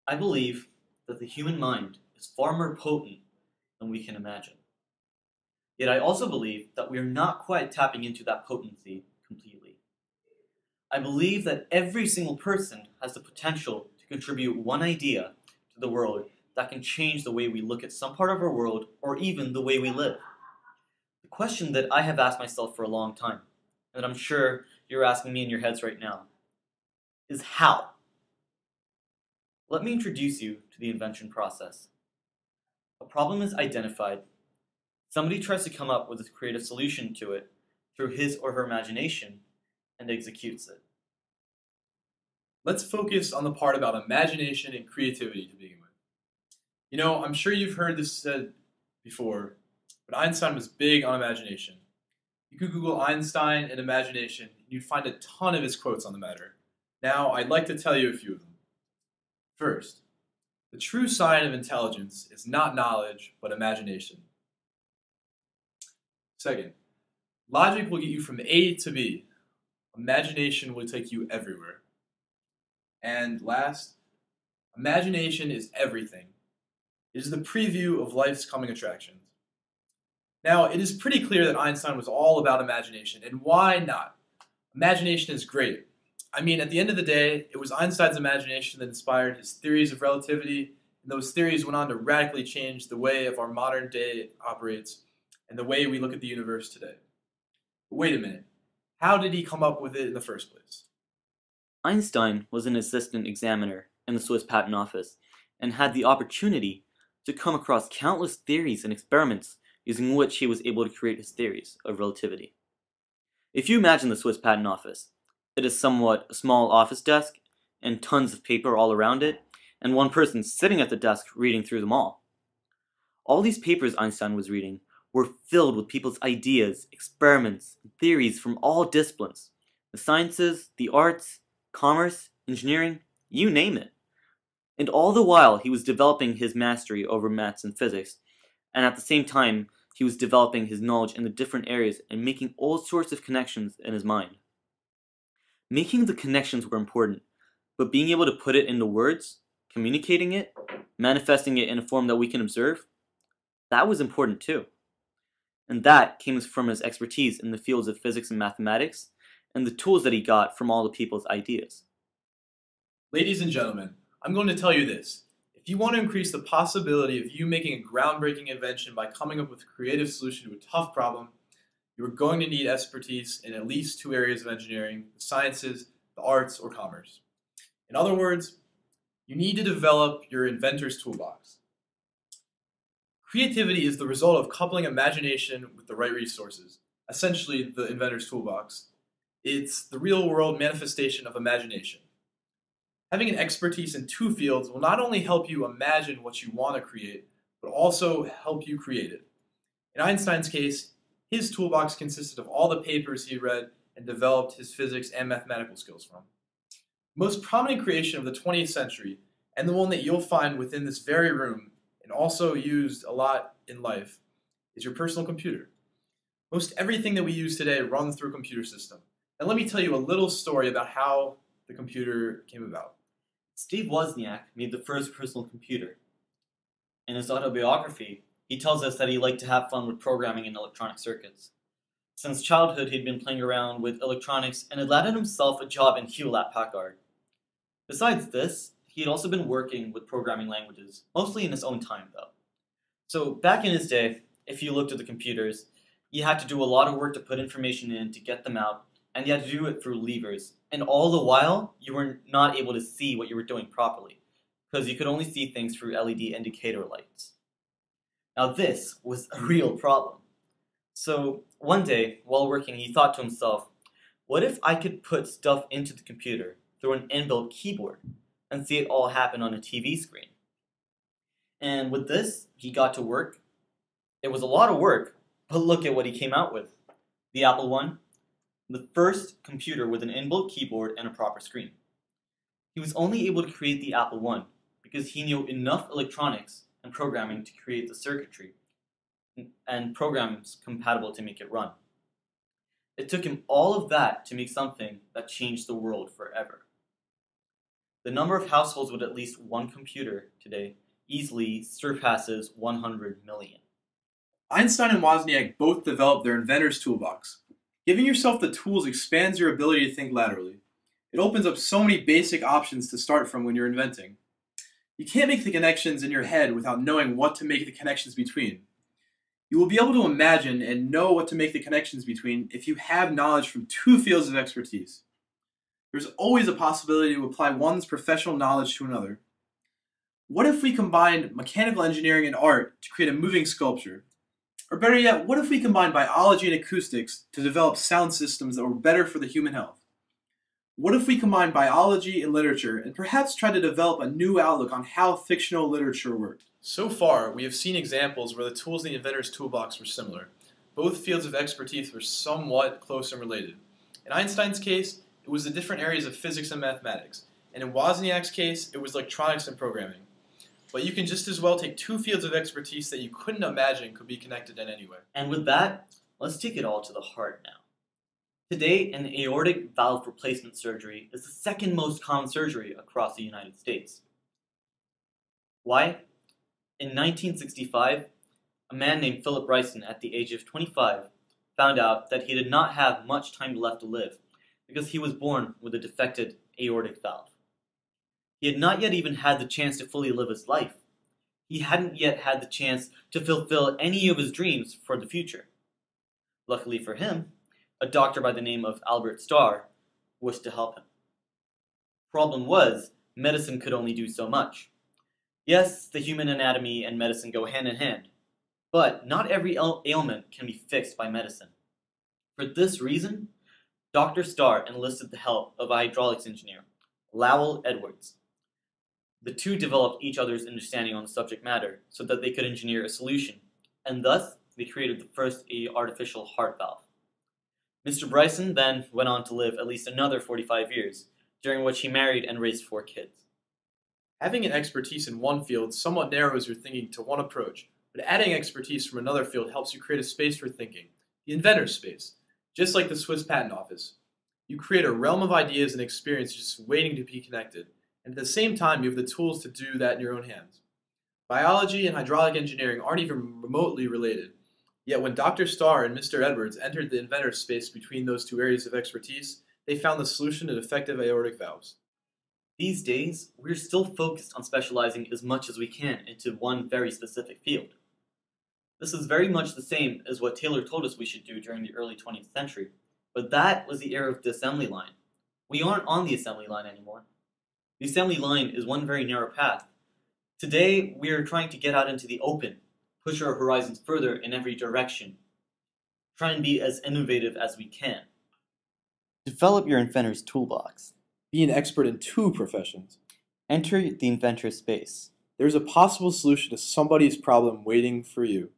I believe that the human mind is far more potent than we can imagine. Yet I also believe that we are not quite tapping into that potency completely. I believe that every single person has the potential to contribute one idea to the world that can change the way we look at some part of our world or even the way we live. The question that I have asked myself for a long time, and that I'm sure you're asking me in your heads right now, is how? Let me introduce you to the invention process. A problem is identified. Somebody tries to come up with a creative solution to it through his or her imagination and executes it. Let's focus on the part about imagination and creativity to begin with. You know, I'm sure you've heard this said before, but Einstein was big on imagination. You could Google Einstein and imagination, and you'd find a ton of his quotes on the matter. Now, I'd like to tell you a few of them. First, the true sign of intelligence is not knowledge, but imagination. Second, logic will get you from A to B. Imagination will take you everywhere. And last, imagination is everything. It is the preview of life's coming attractions. Now, it is pretty clear that Einstein was all about imagination, and why not? Imagination is great. I mean, at the end of the day, it was Einstein's imagination that inspired his theories of relativity, and those theories went on to radically change the way of our modern day operates and the way we look at the universe today. But wait a minute, how did he come up with it in the first place? Einstein was an assistant examiner in the Swiss Patent Office and had the opportunity to come across countless theories and experiments using which he was able to create his theories of relativity. If you imagine the Swiss Patent Office, it is somewhat a small office desk and tons of paper all around it, and one person sitting at the desk reading through them all. All these papers Einstein was reading were filled with people's ideas, experiments, and theories from all disciplines, the sciences, the arts, commerce, engineering, you name it. And all the while he was developing his mastery over maths and physics, and at the same time he was developing his knowledge in the different areas and making all sorts of connections in his mind. Making the connections were important, but being able to put it into words, communicating it, manifesting it in a form that we can observe, that was important too. And that came from his expertise in the fields of physics and mathematics, and the tools that he got from all the people's ideas. Ladies and gentlemen, I'm going to tell you this. If you want to increase the possibility of you making a groundbreaking invention by coming up with a creative solution to a tough problem, you are going to need expertise in at least two areas of engineering: the sciences, the arts, or commerce. In other words, you need to develop your inventor's toolbox. Creativity is the result of coupling imagination with the right resources, essentially the inventor's toolbox. It's the real-world manifestation of imagination. Having an expertise in two fields will not only help you imagine what you want to create, but also help you create it. In Einstein's case, his toolbox consisted of all the papers he read and developed his physics and mathematical skills from. The most prominent creation of the 20th century, and the one that you'll find within this very room, and also used a lot in life, is your personal computer. Most everything that we use today runs through a computer system. And let me tell you a little story about how the computer came about. Steve Wozniak made the first personal computer. In his autobiography, he tells us that he liked to have fun with programming in electronic circuits. Since childhood, he'd been playing around with electronics and had landed himself a job in Hewlett-Packard. Besides this, he had also been working with programming languages, mostly in his own time though. So back in his day, if you looked at the computers, you had to do a lot of work to put information in to get them out, and you had to do it through levers. And all the while, you were not able to see what you were doing properly, because you could only see things through LED indicator lights. Now this was a real problem. So one day, while working, he thought to himself, what if I could put stuff into the computer through an inbuilt keyboard and see it all happen on a TV screen? And with this, he got to work. It was a lot of work, but look at what he came out with. The Apple I, the first computer with an inbuilt keyboard and a proper screen. He was only able to create the Apple I because he knew enough electronics and programming to create the circuitry and programs compatible to make it run. It took him all of that to make something that changed the world forever. The number of households with at least one computer today easily surpasses 100 million. Einstein and Wozniak both developed their inventor's toolbox. Giving yourself the tools expands your ability to think laterally. It opens up so many basic options to start from when you're inventing. You can't make the connections in your head without knowing what to make the connections between. You will be able to imagine and know what to make the connections between if you have knowledge from two fields of expertise. There's always a possibility to apply one's professional knowledge to another. What if we combined mechanical engineering and art to create a moving sculpture? Or better yet, what if we combined biology and acoustics to develop sound systems that were better for the human health? What if we combined biology and literature and perhaps tried to develop a new outlook on how fictional literature worked? So far, we have seen examples where the tools in the inventor's toolbox were similar. Both fields of expertise were somewhat close and related. In Einstein's case, it was the different areas of physics and mathematics, and in Wozniak's case, it was electronics and programming. But you can just as well take two fields of expertise that you couldn't imagine could be connected in any way. And with that, let's take it all to the heart now. Today, an aortic valve replacement surgery is the second most common surgery across the United States. Why? In 1965, a man named Philip Bryson, at the age of 25, found out that he did not have much time left to live because he was born with a defected aortic valve. He had not yet even had the chance to fully live his life. He hadn't yet had the chance to fulfill any of his dreams for the future. Luckily for him, a doctor by the name of Albert Starr wished to help him. Problem was, medicine could only do so much. Yes, the human anatomy and medicine go hand in hand, but not every ailment can be fixed by medicine. For this reason, Dr. Starr enlisted the help of a hydraulics engineer, Lowell Edwards. The two developed each other's understanding on the subject matter so that they could engineer a solution, and thus they created the first artificial heart valve. Mr. Bryson then went on to live at least another 45 years, during which he married and raised 4 kids. Having an expertise in one field somewhat narrows your thinking to one approach, but adding expertise from another field helps you create a space for thinking, the inventor's space, just like the Swiss Patent Office. You create a realm of ideas and experiences just waiting to be connected, and at the same time you have the tools to do that in your own hands. Biology and hydraulic engineering aren't even remotely related, yet when Dr. Starr and Mr. Edwards entered the inventor's space between those two areas of expertise, they found the solution to defective aortic valves. These days, we're still focused on specializing as much as we can into one very specific field. This is very much the same as what Taylor told us we should do during the early 20th century, but that was the era of the assembly line. We aren't on the assembly line anymore. The assembly line is one very narrow path. Today, we are trying to get out into the open, push our horizons further in every direction, try and be as innovative as we can. Develop your inventor's toolbox. Be an expert in 2 professions. Enter the inventor space. There's a possible solution to somebody's problem waiting for you.